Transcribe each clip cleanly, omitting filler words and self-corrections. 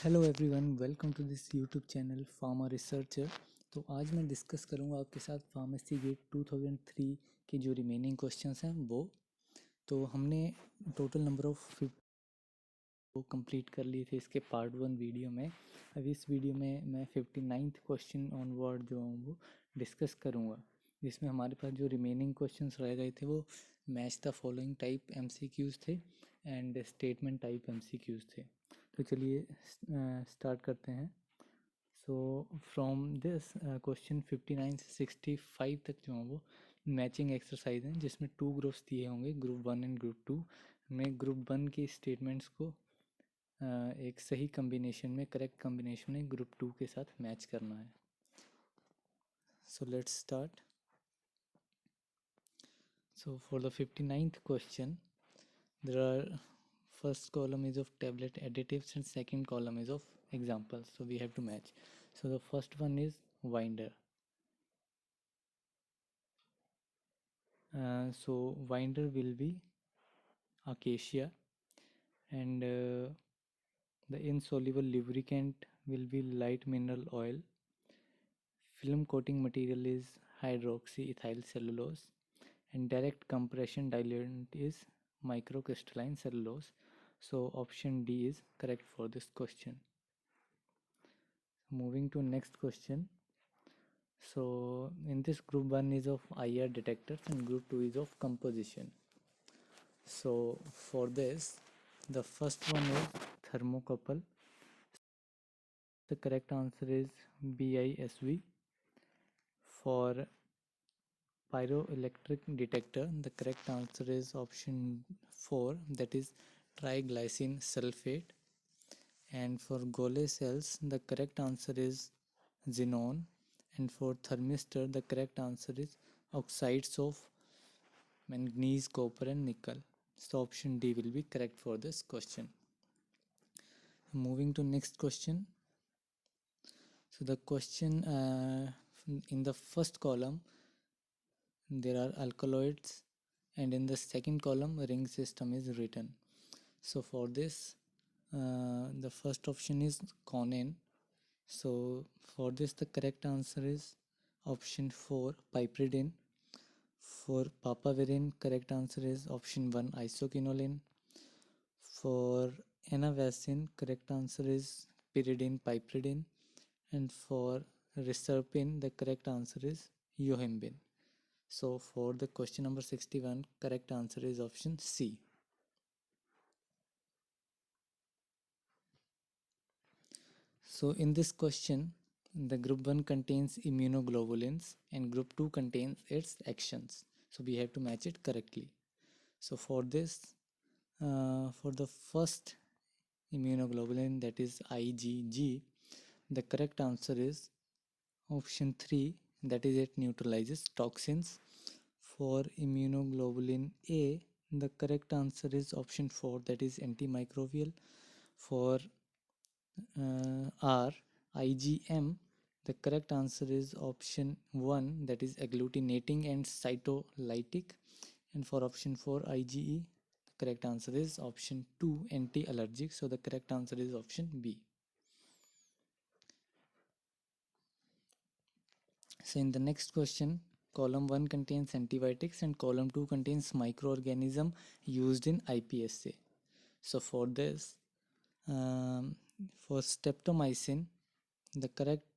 Hello everyone, welcome to this YouTube channel pharma researcher. तो आज मैं डिस्कस करूंगा आपके साथ फार्मेसी गेट 2003 के जो रिमेनिंग क्वेश्चंस हैं वो। तो हमने टोटल नंबर ऑफ वो कंप्लीट कर लिए थे इसके पार्ट 1 वीडियो में। अभी इस वीडियो में मैं 59th क्वेश्चन ऑनवर्ड जो हूँ वो डिस्कस करूँगा, जिसमें हमारे पास जो रिमेनिंग क्वेश्चंस रह गए थे वो match the following type MCQs थे एंड स्टेटमेंट टाइप MCQs थे। तो चलिए स्टार्ट करते हैं। सो फ्रॉम दिस क्वेश्चन 59 से 65 तक जो है वो मैचिंग एक्सरसाइज हैं, जिसमें 2 ग्रुप्स दिए होंगे, ग्रुप 1 एंड ग्रुप 2। हमें ग्रुप 1 की स्टेटमेंट्स को एक सही कम्बिनेशन में, करेक्ट कम्बिनेशन में ग्रुप 2 के साथ मैच करना है। So let's start. So for the 59th question, there are first column is of tablet additives and second column is of examples. So we have to match. So the first one is winder. So winder will be acacia, and the insoluble lubricant will be light mineral oil. Film coating material is hydroxyethyl cellulose, and direct compression diluent is microcrystalline cellulose. So option D is correct for this question. Moving to next question. So in this, group 1 is of IR detectors and group 2 is of composition. So for this, the first one is thermocouple. The correct answer is BISV. For pyroelectric detector, the correct answer is option 4, that is triglycine sulfate. And for Gole cells, the correct answer is xenon. And for thermistor, the correct answer is oxides of manganese, copper and nickel. So option D will be correct for this question. Moving to next question. So the question in the first column there are alkaloids, and in the second column ring system is written. So for this, the first option is Conan. So for this, the correct answer is option 4, piperidine. For papaverine, correct answer is option 1, isoquinoline. For enavacin, correct answer is pyridine, piperidine. And for reserpine, the correct answer is yohimbine. So for the question number 61, correct answer is option C. So in this question, the group 1 contains immunoglobulins and group 2 contains its actions. So we have to match it correctly. So for this, for the first immunoglobulin, that is IgG, the correct answer is option 3, that is it neutralizes toxins. For immunoglobulin A, the correct answer is option 4, that is antimicrobial. For R, IgM, the correct answer is option 1, that is agglutinating and cytolytic. And for option 4, IgE, the correct answer is option 2, anti-allergic. So the correct answer is option B. So in the next question, column 1 contains antibiotics and column 2 contains microorganism used in IPSA. So for this, for streptomycin, the correct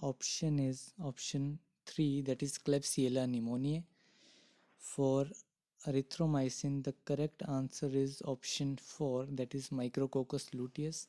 option is option 3, that is Klebsiella pneumoniae. For erythromycin, the correct answer is option 4, that is Micrococcus luteus.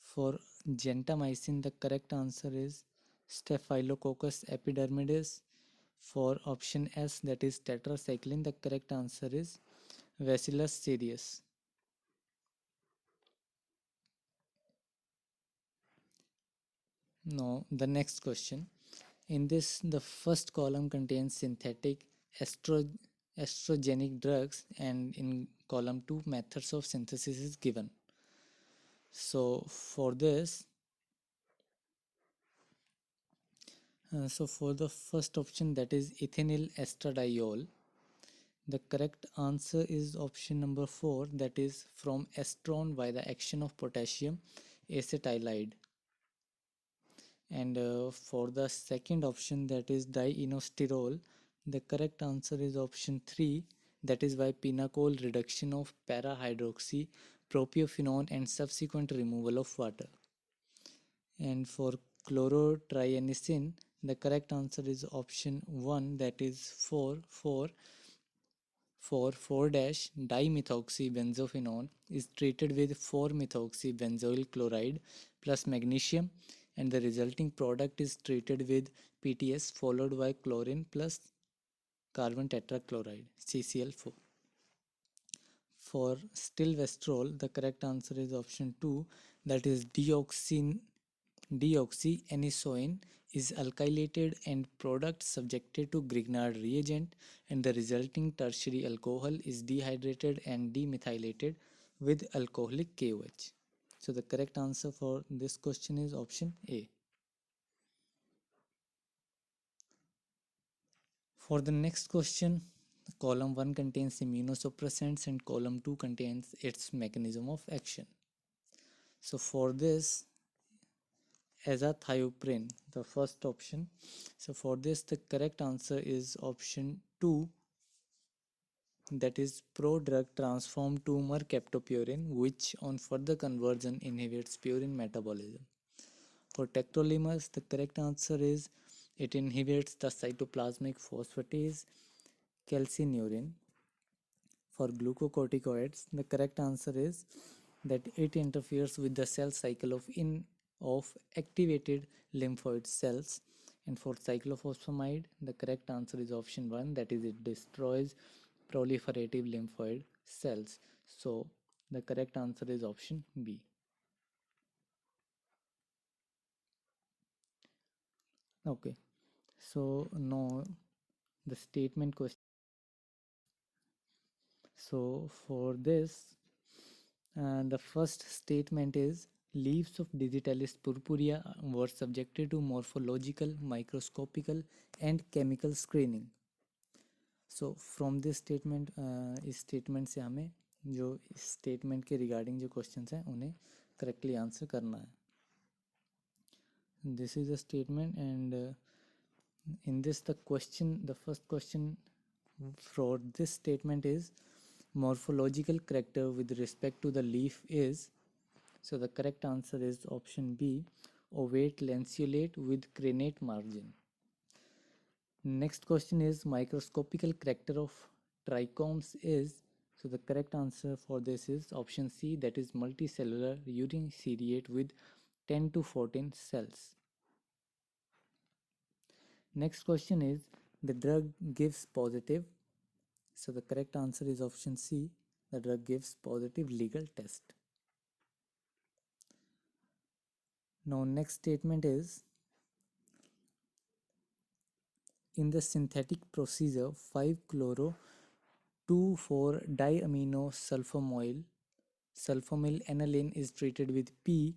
For gentamicin, the correct answer is Staphylococcus epidermidis. For option S, that is tetracycline, the correct answer is Bacillus cereus. Now the next question. In this, the first column contains synthetic estrogenic drugs, and in column 2 methods of synthesis is given. So for this, so for the first option, that is ethinyl estradiol, the correct answer is option number 4, that is from estrone by the action of potassium. acetylide. And for the second option, that is dienosterol, the correct answer is option 3, that is bipinacol reduction of para-hydroxy propionone and subsequent removal of water. And for chlorotrianisine, the correct answer is option 1, that is 4,4-dimethoxybenzophenone is treated with 4-methoxybenzoyl chloride plus magnesium, and the resulting product is treated with PTS followed by chlorine plus carbon tetrachloride CCl4. For stilbestrol, the correct answer is option 2, that is deoxyanisoine is alkylated and product subjected to Grignard reagent, and the resulting tertiary alcohol is dehydrated and demethylated with alcoholic KOH. So the correct answer for this question is option A. For the next question, column 1 contains immunosuppressants and column 2 contains its mechanism of action. So for this, azathioprine, the first option. So for this, the correct answer is option 2, that is prodrug transformed to mercaptopurine, which on further conversion inhibits purine metabolism. For tacrolimus, the correct answer is it inhibits the cytoplasmic phosphatase calcineurin. For glucocorticoids, the correct answer is that it interferes with the cell cycle of activated lymphoid cells. And for cyclophosphamide, the correct answer is option 1, that is it destroys proliferative lymphoid cells. So the correct answer is option B. Okay, so now the statement question. So for this, the first statement is leaves of Digitalis purpurea were subjected to morphological, microscopical and chemical screening. So from this statement, इस statement से हमें जो इस statement के regarding जो questions हैं उन्हें correctly answer करना है. This is a statement, and in this the first question for this statement is morphological character with respect to the leaf is. So the correct answer is option B, ovate lanceolate with crenate margin. Next question is microscopical character of trichomes is. So the correct answer for this is option C, that is multicellular urine seriate with 10 to 14 cells. Next question is the drug gives positive. So the correct answer is option C, the drug gives positive legal test. Now next statement is in the synthetic procedure 5-chloro-2,4-diamino sulfonyl aniline is treated with P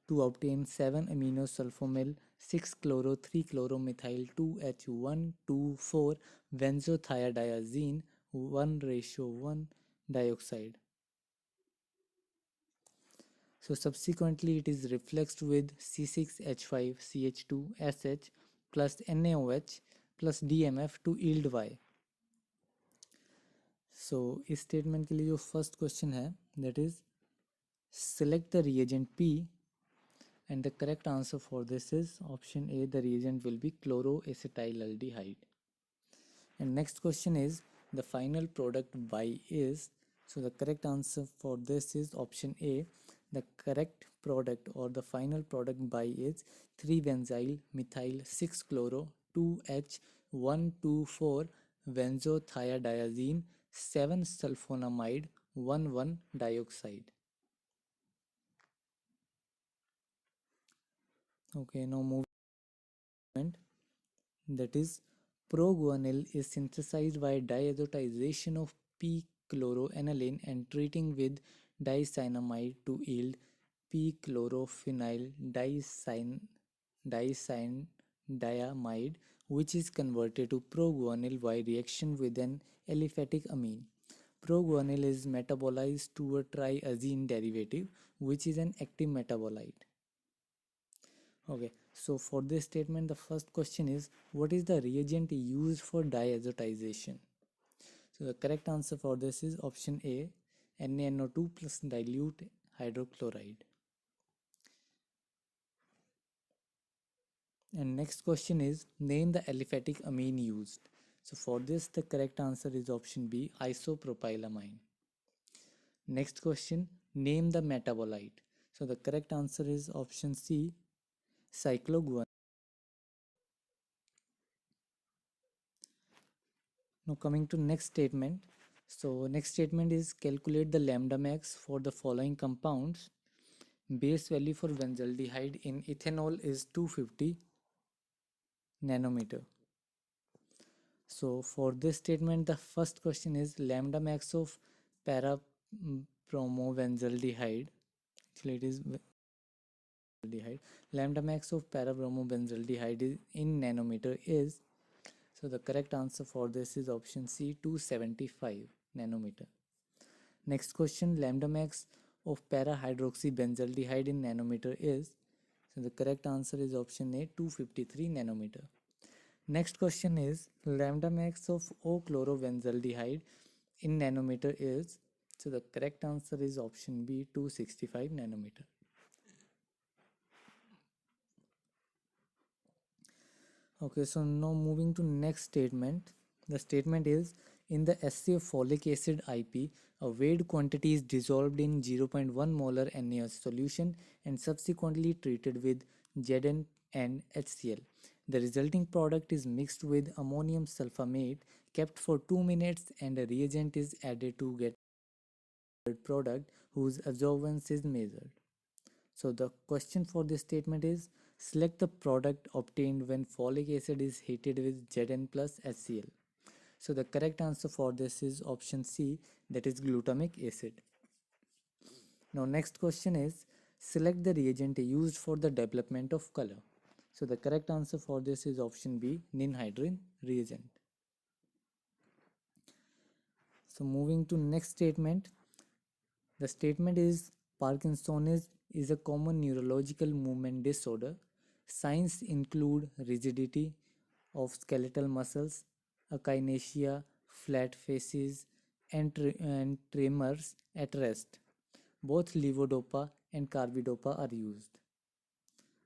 to obtain 7-amino sulfonyl 6-chloro-3-chloromethyl 2H124 benzothiadiazine 1:1 dioxide. So subsequently it is reflexed with C6H5CH2SH plus NaOH plus DMF to yield Y. So इस statement के लिए जो first question है, that is select the reagent P, and the correct answer for this is option A, the reagent will be chloroacetylaldehyde. And next question is the final product by is. So the correct answer for this is option A, the correct product or the final product by is 3-benzyl methyl 6-chloro 2H124 benzothiadiazine 7-sulfonamide 1,1 dioxide. Okay, now movement, that is proguanil is synthesized by diazotization of p-chloroaniline and treating with dicyanamide to yield p-chlorophenyl dicyandiamide, which is converted to proguanil by reaction with an aliphatic amine. Proguanyl is metabolized to a triazine derivative, which is an active metabolite. Okay, so for this statement, the first question is, what is the reagent used for diazotization? So the correct answer for this is option A, NaNO2 plus dilute hydrochloride. And next question is, name the aliphatic amine used. So for this, the correct answer is option B, isopropylamine. Next question, name the metabolite. So the correct answer is option C, cycloguanidine. Now coming to next statement. So next statement is, calculate the lambda max for the following compounds. Base value for benzaldehyde in ethanol is 250 nanometer. So for this statement, the first question is lambda max of para bromobenzaldehyde. Actually, it is benzaldehyde. Lambda max of para bromobenzaldehyde in nanometer is. So the correct answer for this is option C, 275 nanometer. Next question, lambda max of para hydroxybenzaldehyde in nanometer is. So the correct answer is option A, 253 nanometer. Next question is, lambda max of O-chlorovenzaldehyde in nanometer is. So the correct answer is option B, 265 nanometer. Okay, so now moving to next statement. The statement is, in the assay of folic acid IP, a weighed quantity is dissolved in 0.1 molar NaOH solution and subsequently treated with Zn and HCl. The resulting product is mixed with ammonium sulfamate, kept for 2 minutes, and a reagent is added to get a product whose absorbance is measured. So the question for this statement is, select the product obtained when folic acid is heated with Zn plus HCl. So the correct answer for this is option C, that is glutamic acid. Now next question is, select the reagent used for the development of color. So the correct answer for this is option B, ninhydrin reagent. So moving to next statement. The statement is, Parkinsonism is a common neurological movement disorder. Signs include rigidity of skeletal muscles, akinesia, flat faces, and tremors at rest. Both levodopa and carbidopa are used.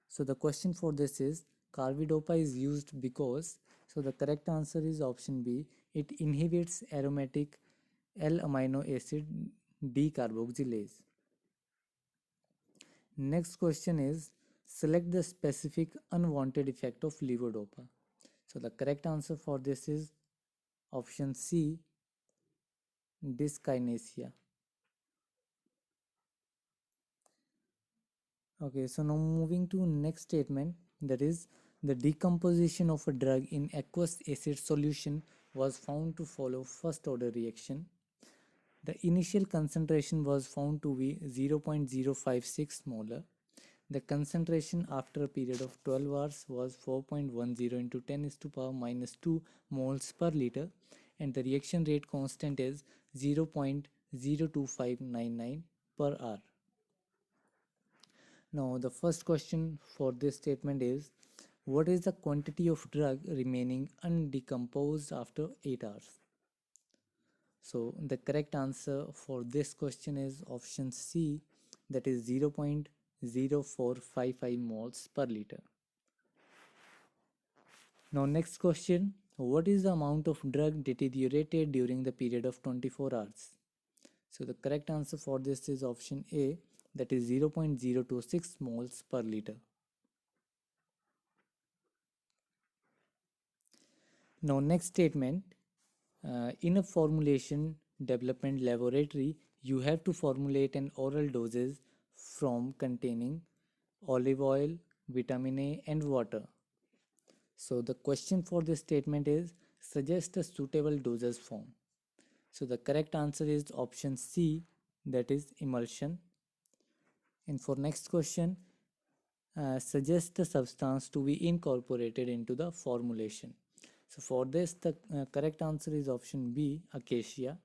So the question for this is, carbidopa is used because. So the correct answer is option B, it inhibits aromatic L-amino acid decarboxylase. Next question is, select the specific unwanted effect of levodopa. So the correct answer for this is option C, dyskinesia. Okay, so now moving to next statement, that is, the decomposition of a drug in aqueous acid solution was found to follow first order reaction. The initial concentration was found to be 0.056 molar. The concentration after a period of 12 hours was 4.10 into 10 is to power minus 2 moles per liter, and the reaction rate constant is 0.02599 per hour. Now the first question for this statement is, what is the quantity of drug remaining undecomposed after 8 hours? So the correct answer for this question is option C, that is 0.0455 moles per liter. Now next question, what is the amount of drug deteriorated during the period of 24 hours? So the correct answer for this is option A, that is 0.026 moles per liter. Now next statement, in a formulation development laboratory, you have to formulate an oral dosage from containing olive oil, vitamin A and water. So the question for this statement is, suggest a suitable dosage form. So the correct answer is option C, that is emulsion. And for next question, suggest the substance to be incorporated into the formulation. So for this, the correct answer is option B, acacia.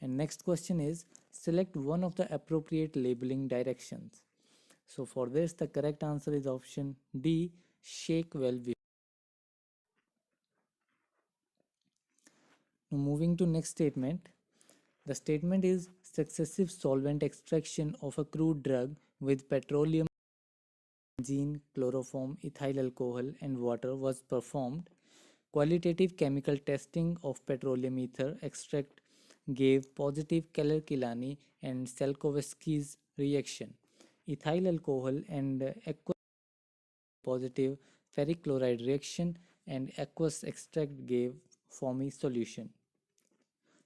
And next question is, select one of the appropriate labeling directions. So for this, the correct answer is option D, shake well before. Now moving to next statement. The statement is, successive solvent extraction of a crude drug with petroleum, benzene, chloroform, ethyl alcohol and water was performed. Qualitative chemical testing of petroleum ether extract gave positive Keller-Kilani and Salkovsky's reaction. Ethyl alcohol and aqueous positive ferric chloride reaction and aqueous extract gave foamy solution.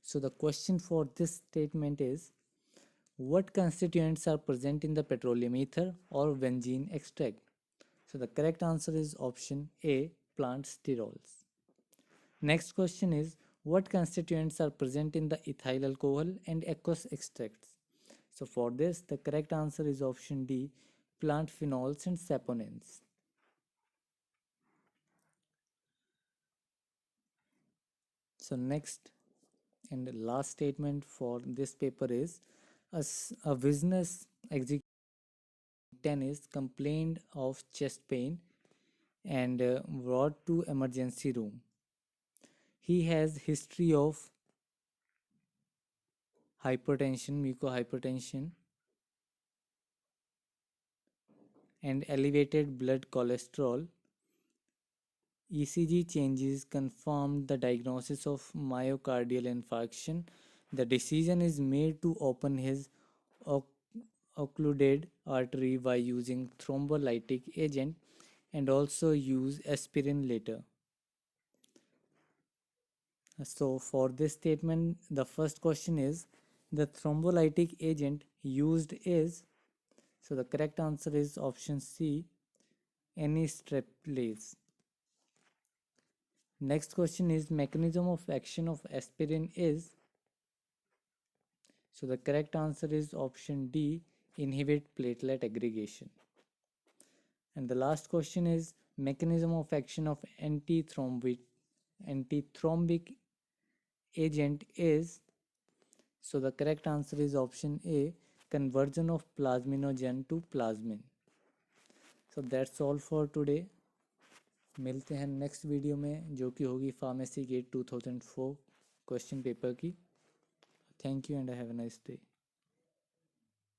So the question for this statement is, what constituents are present in the petroleum ether or benzene extract? So the correct answer is option A, plant sterols. Next question is, what constituents are present in the ethyl alcohol and aqueous extracts? So for this, the correct answer is option D, plant phenols and saponins. So next and the last statement for this paper is, a business executive tennis complained of chest pain and brought to emergency room. He has history of hypertension, mucohypertension, and elevated blood cholesterol. ECG changes confirmed the diagnosis of myocardial infarction. The decision is made to open his occluded artery by using thrombolytic agent and also use aspirin later. So for this statement, the first question is, the thrombolytic agent used is, so the correct answer is option C, anistreptase. Next question is, mechanism of action of aspirin is, so the correct answer is option D, inhibit platelet aggregation. And the last question is, mechanism of action of antithrombic agent is, so the correct answer is option A, conversion of plasminogen to plasmin. So that's all for today. मिलते हैं next video में जो कि होगी pharmacy gate 2004 question paper की. Thank you and have a nice day.